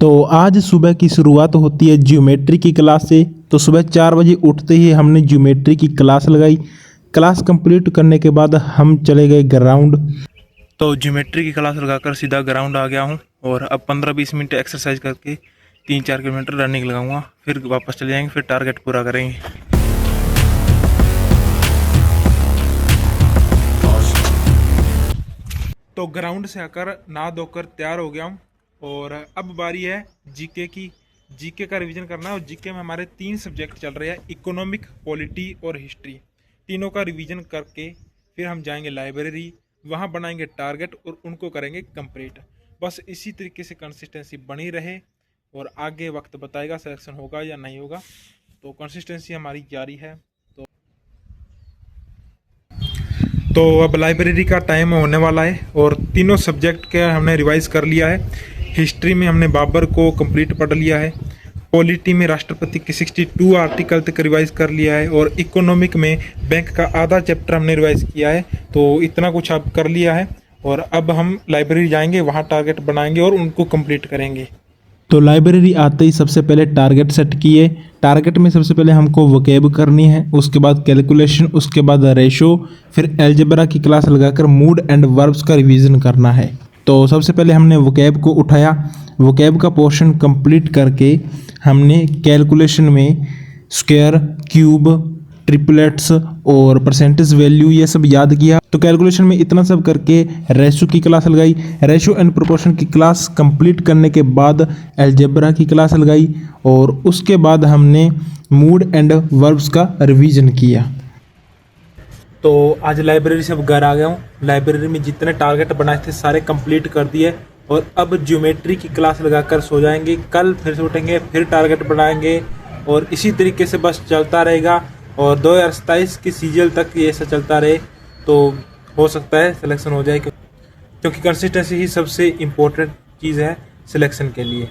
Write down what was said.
तो आज सुबह की शुरुआत होती है ज्योमेट्री की क्लास से। तो सुबह 4 बजे उठते ही हमने ज्योमेट्री की क्लास लगाई। क्लास कंप्लीट करने के बाद हम चले गए ग्राउंड। तो ज्योमेट्री की क्लास लगाकर सीधा ग्राउंड आ गया हूँ और अब 15-20 मिनट एक्सरसाइज करके 3-4 किलोमीटर रनिंग लगाऊंगा, फिर वापस चले जाएंगे, फिर टारगेट पूरा करेंगे। तो ग्राउंड से आकर नहा धोकर तैयार हो गया हूँ और अब बारी है जीके की। जीके का रिवीजन करना है और जीके में हमारे 3 सब्जेक्ट चल रहे हैं, इकोनॉमिक, पॉलिटी और हिस्ट्री। तीनों का रिवीजन करके फिर हम जाएंगे लाइब्रेरी, वहाँ बनाएंगे टारगेट और उनको करेंगे कंप्लीट। बस इसी तरीके से कंसिस्टेंसी बनी रहे और आगे वक्त बताएगा सिलेक्शन होगा या नहीं होगा। तो कंसिस्टेंसी हमारी जारी है। तो अब लाइब्रेरी का टाइम होने वाला है और तीनों सब्जेक्ट का हमने रिवाइज कर लिया है। हिस्ट्री में हमने बाबर को कंप्लीट पढ़ लिया है, पॉलिटी में राष्ट्रपति के 62 आर्टिकल तक रिवाइज कर लिया है और इकोनॉमिक में बैंक का आधा चैप्टर हमने रिवाइज किया है। तो इतना कुछ अब कर लिया है और अब हम लाइब्रेरी जाएंगे, वहाँ टारगेट बनाएंगे और उनको कंप्लीट करेंगे। तो लाइब्रेरी आते ही सबसे पहले टारगेट सेट किए। टारगेट में सबसे पहले हमको वोकेब करनी है, उसके बाद कैलकुलेशन, उसके बाद रेशो, फिर अलजेब्रा की क्लास लगाकर मूड एंड वर्ब्स का रिवीजन करना है। तो सबसे पहले हमने वोकेब को उठाया। वोकेब का पोर्शन कंप्लीट करके हमने कैलकुलेशन में स्क्वायर, क्यूब, ट्रिपलेट्स और परसेंटेज वैल्यू ये सब याद किया। तो कैलकुलेशन में इतना सब करके रेशो की क्लास लगाई। रेशो एंड प्रोपोर्शन की क्लास कंप्लीट करने के बाद अलजेब्रा की क्लास लगाई और उसके बाद हमने मूड एंड वर्ब्स का रिवीजन किया। तो आज लाइब्रेरी से अब घर आ गया हूँ। लाइब्रेरी में जितने टारगेट बनाए थे सारे कंप्लीट कर दिए और अब ज्योमेट्री की क्लास लगाकर सो जाएंगे। कल फिर से उठेंगे, फिर टारगेट बनाएंगे और इसी तरीके से बस चलता रहेगा और 2027 की सीजल तक ये ऐसा चलता रहे तो हो सकता है सिलेक्शन हो जाए, क्योंकि कंसिस्टेंसी ही सबसे इम्पोर्टेंट चीज़ है सिलेक्शन के लिए।